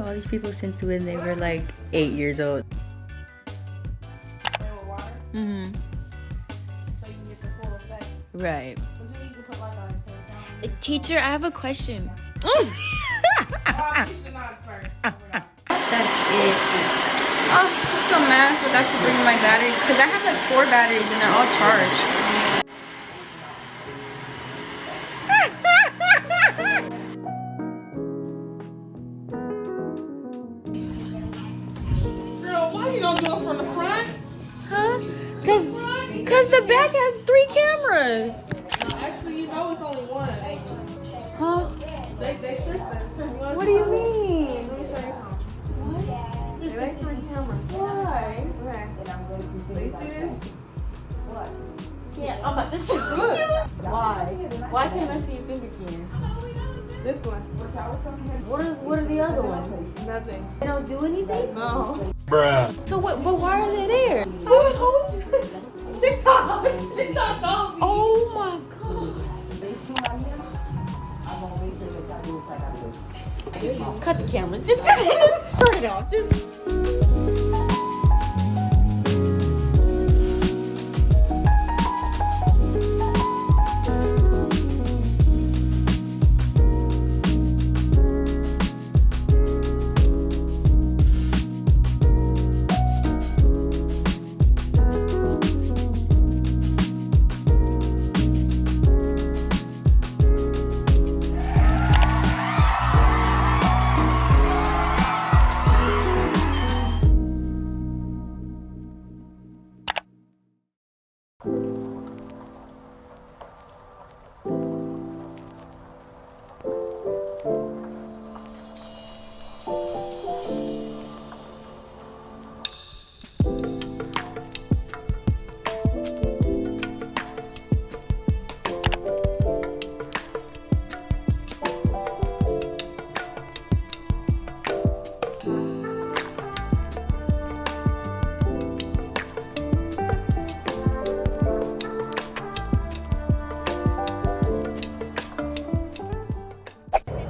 all these people since when they were like 8 years old. Mm-hmm. So you can get the full effect. Right. But then you can put like a Teacher, I have a question. first. That's it. Oh, I'm so mad I forgot to bring my batteries because I have like 4 batteries and they're all charged. Girl, why you don't do it from the front? Huh? Cause the back has 3 cameras. Actually, you know it's only one. Huh? They tripping. What do you mean? Let me show you something. They make 3 cameras. Why? Okay. So you see this? What? Yeah, I'm about to show you. Why? Why can't I see your finger cam? This one. What are the other ones? Nothing. They don't do anything? No. Bruh. So what? But why are they there? Who told you? TikTok. TikTok told me. Oh my god! Cut the cameras. Just turn it off. Just.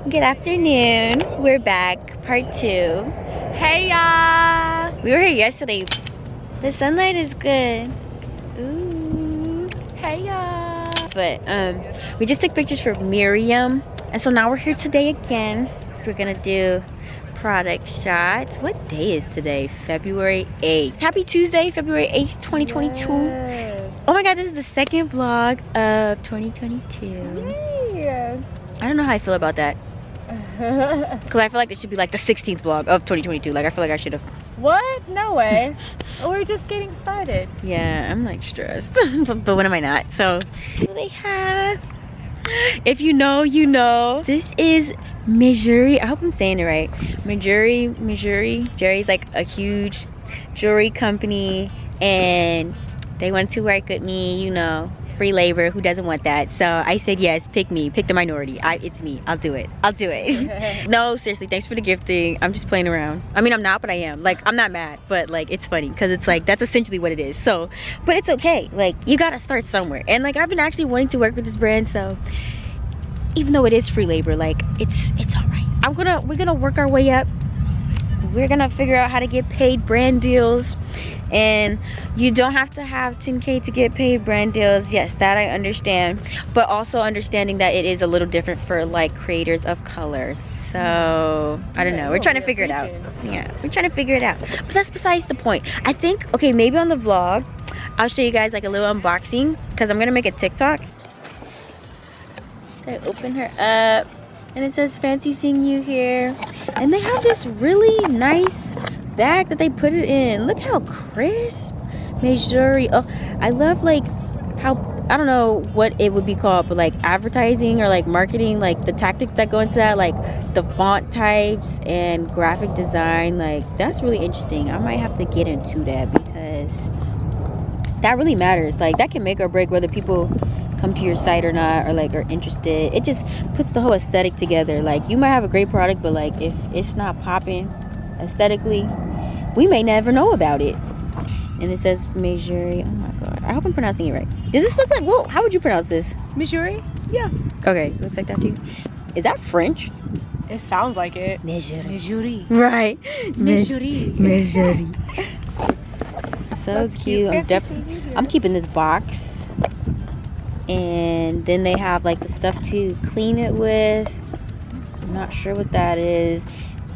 Good afternoon. We're back, part 2. Hey y'all! We were here yesterday. The sunlight is good. Ooh. Hey y'all! But we just took pictures for Miriam, and so now we're here today again. We're gonna do product shots. What day is today? February 8th. Happy Tuesday, February 8th, 2022. Yes. Oh my god, this is the second vlog of 2022. Yeah. I don't know how I feel about that. Because I feel like this should be like the 16th vlog of 2022. Like, I feel like I should have. What? No way. We're just getting started. Yeah, I'm like stressed. but when am I not? So, what do they have? If you know, you know. This is Mejuri. I hope I'm saying it right. Mejuri. Jerry's like a huge jewelry company, and they wanted to work with me, you know. Free labor, who doesn't want that? So I said yes, pick me, pick the minority. It's me, I'll do it. No, seriously, thanks for the gifting. I'm just playing around. I mean, I'm not, but I am. Like, I'm not mad, but like, it's funny because it's like, that's essentially what it is. So, but it's okay. Like, you gotta start somewhere. And like, I've been actually wanting to work with this brand, so even though it is free labor, like, it's all right. We're gonna work our way up. We're gonna figure out how to get paid brand deals. And you don't have to have 10K to get paid brand deals. Yes, that I understand, but also understanding that it is a little different for like creators of color. So I don't know, we're trying to figure it out. Yeah, we're trying to figure it out, but that's besides the point. I think, okay, maybe on the vlog I'll show you guys like a little unboxing, because I'm gonna make a TikTok. So I open her up and it says fancy seeing you here, and they have this really nice bag that they put it in. Look how crisp. Mejuri. Oh, I love like how, I don't know what it would be called, but like advertising or like marketing, like the tactics that go into that, like the font types and graphic design. Like, that's really interesting. I might have to get into that because that really matters. Like, that can make or break whether people come to your site or not, or like are interested. It just puts the whole aesthetic together. Like, you might have a great product, but like if it's not popping aesthetically, we may never know about it. And it says Mejuri. Oh my god, I hope I'm pronouncing it right. Does this look like, whoa, how would you pronounce this? Mejuri? Yeah. Okay, looks like that too. Is that French? It sounds like it. Mejuri. Right. Mejuri. Mejuri. So That's cute. Fancy I'm keeping this box. And then they have like the stuff to clean it with. I'm not sure what that is.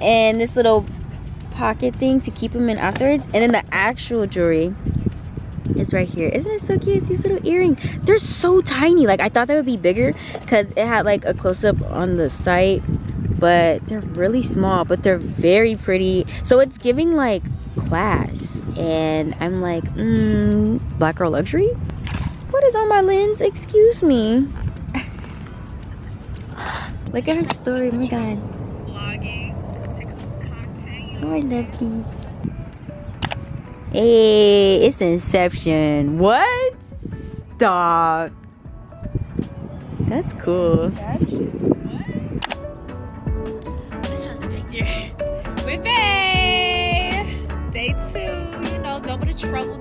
And this little pocket thing to keep them in afterwards. And then the actual jewelry is right here. Isn't it so cute? It's these little earrings. They're so tiny. Like I thought they would be bigger because it had like a close-up on the site, but they're really small, but they're very pretty. So it's giving like class. And I'm like, black girl luxury? What is on my lens? Excuse me. Look at her story. Oh my god. Vlogging. Take some content. Oh, I love these. Hey, it's Inception. What? Stop. That's cool. We're back. Day 2. You know, double the trouble.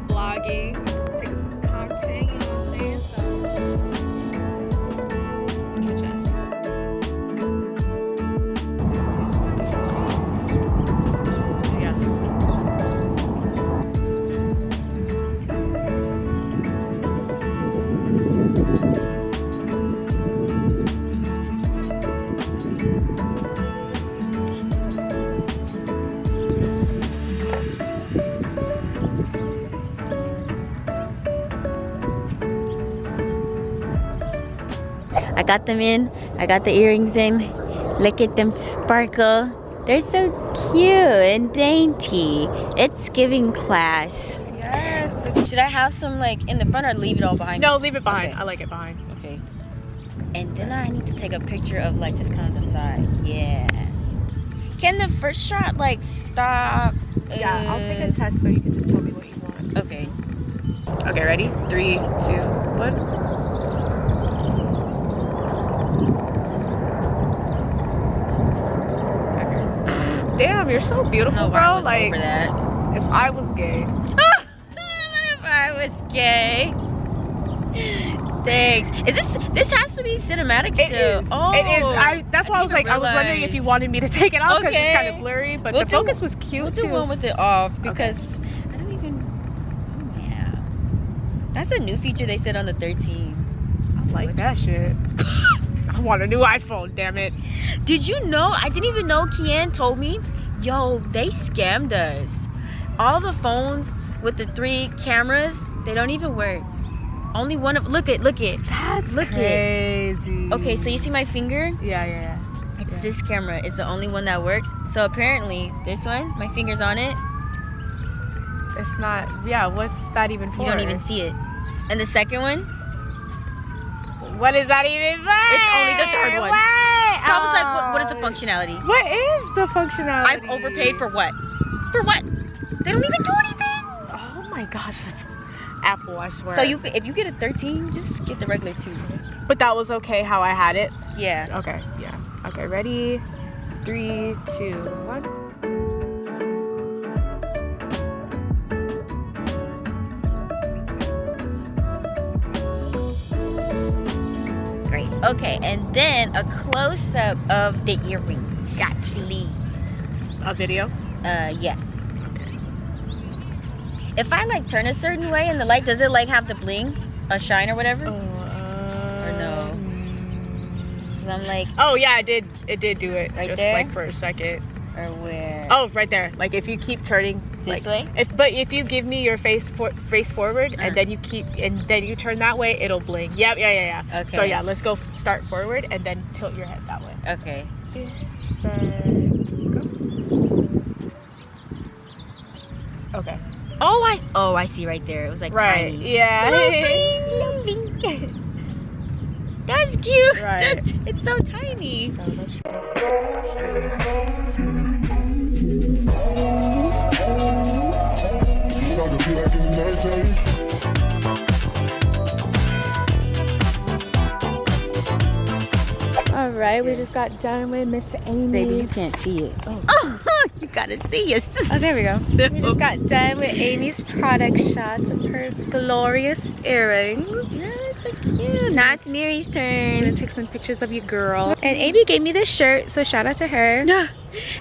Vlogging. Taking some content. You know what I'm saying? So, catch us. I got them in. I got the earrings in. Look at them sparkle. They're so cute and dainty. It's giving class. Yes. Should I have some like in the front or leave it all behind? No, leave it behind. Okay. I like it behind. Okay. And then I need to take a picture of like just kind of the side. Yeah. Can the first shot like stop? Yeah, I'll take a test so you can just tell me what you want. Okay. Okay, ready? 3, 2, 1. Damn, you're so beautiful, bro. Like, over that. if I was gay. What if I was gay? Thanks. Is this has to be cinematic It still? is. Oh, it is. That's why I was like, I was wondering if you wanted me to take it off because Okay. it's kind of blurry, but We'll the do- focus was cute We'll too. do one with it off because Okay. I don't even. Oh yeah, that's a new feature they said on the 13. I like that shit. I want a new iPhone, damn it. Did you know? I didn't even know. Kian told me, yo, they scammed us. All the phones with the 3 cameras, they don't even work. Only one of look it. That's Look crazy. Okay, so you see my finger? Yeah. It's this camera. It's the only one that works. So apparently, this one, my finger's on it. It's not. Yeah, what's that even for? You don't even see it. And the second one, What is that even for? it's only the third one. What? So I was like, what is the functionality? What is the functionality? I've overpaid for what? For what? They don't even do anything. Oh my gosh, that's Apple, I swear. So if you get a 13, just get the regular 2. But that was okay how I had it. Yeah. Okay, yeah. Okay, ready? 3, 2, 1. Great. Okay, and then a close-up of the earrings. Gotcha, please. A video? Yeah. If I like turn a certain way and the light, does it like have the bling, a shine or whatever? Or no? 'Cause I'm like, Oh yeah, it did do it. Right just there? like for a second. or where? Oh, right there. Like if you keep turning This like way? if you give me your face forward and then you turn that way, it'll bling. Yep, yeah. Okay. So yeah, let's go start forward and then tilt your head that way. Okay. Okay. Oh, I see right there. It was like Right. tiny. Yeah. Little bling. That's cute. Right. It's so tiny. All right, we just got done with Miss Amy. Baby, you can't see it. Oh, You gotta see us. Oh, there we go. We just got done with Amy's product shots of her glorious earrings. Yeah, so cute. Now it's Miri's I'm turn. gonna take some pictures of your girl. And Amy gave me this shirt, so shout out to her. Yeah,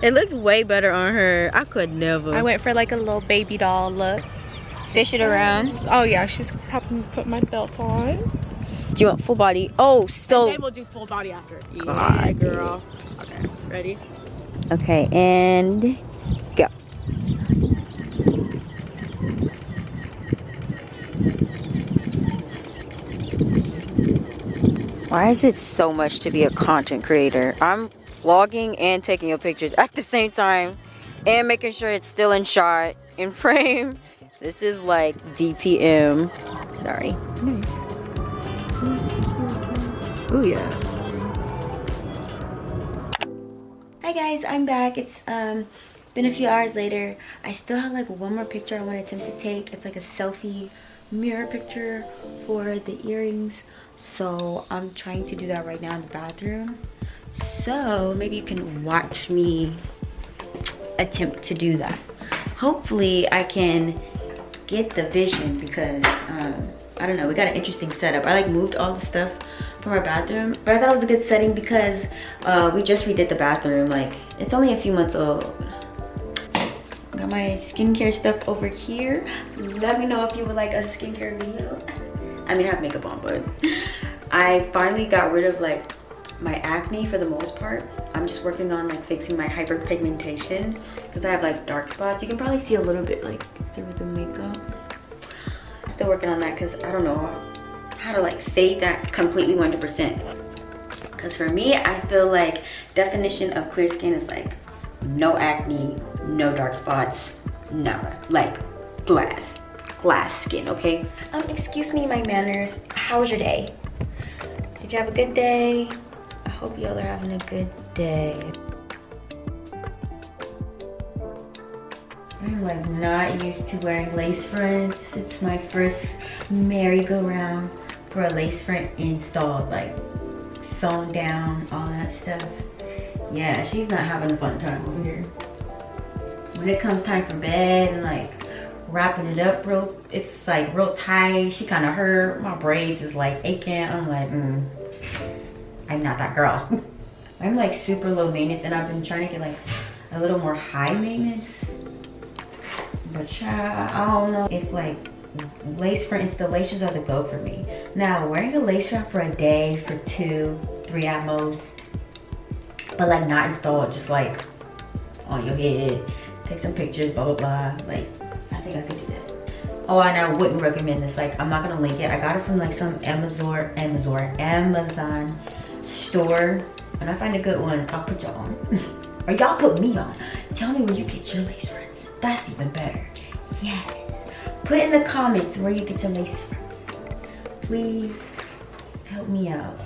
it looks way better on her. I could never. I went for like a little baby doll look. Fish it around. Oh yeah, she's helping me put my belt on. Do you want full body? Oh, so. And then we'll do full body after. Yeah, God, girl. Okay, ready? Okay, and go. Why is it so much to be a content creator? I'm vlogging and taking your pictures at the same time and making sure it's still in shot, in frame. This is like DTM. Sorry. Oh yeah. Hi guys, I'm back. It's been a few hours later. I still have like one more picture I want to attempt to take. It's like a selfie mirror picture for the earrings. So I'm trying to do that right now in the bathroom. So maybe you can watch me attempt to do that. Hopefully I can get the vision because I don't know, we got an interesting setup. I like moved all the stuff from our bathroom, but I thought it was a good setting because we just redid the bathroom. Like, it's only a few months old. Got my skincare stuff over here. Let me know if you would like a skincare video. I mean, I have makeup on, but I finally got rid of like my acne for the most part. I'm just working on like fixing my hyperpigmentation because I have like dark spots. You can probably see a little bit like through the makeup. Still working on that because I don't know how to like fade that completely 100%. Because for me, I feel like definition of clear skin is like no acne, no dark spots, nada. Like glass skin, okay? Excuse me, my manners. How was your day? Did you have a good day? I hope y'all are having a good day. I'm like not used to wearing lace fronts. It's my first merry-go-round for a lace front installed, like sewn down, all that stuff. Yeah, she's not having a fun time over here. When it comes time for bed and like wrapping it up real, it's like real tight. She kind of hurt. My braids is like aching. I'm like, I'm not that girl. I'm like super low maintenance and I've been trying to get like a little more high maintenance. But child, I don't know if like lace front installations are the go for me. Now, wearing a lace front for a day, for 2, 3 at most, but like not installed, just like on your head, take some pictures, blah blah blah. Like, I think I could do that. Oh, and I wouldn't recommend this. Like, I'm not gonna link it. I got it from like some Amazon store. When I find a good one, I'll put y'all on. Or y'all put me on. Tell me where you get your lace fronts. That's even better. Yes. Put in the comments where you get your lace fronts. Please help me out.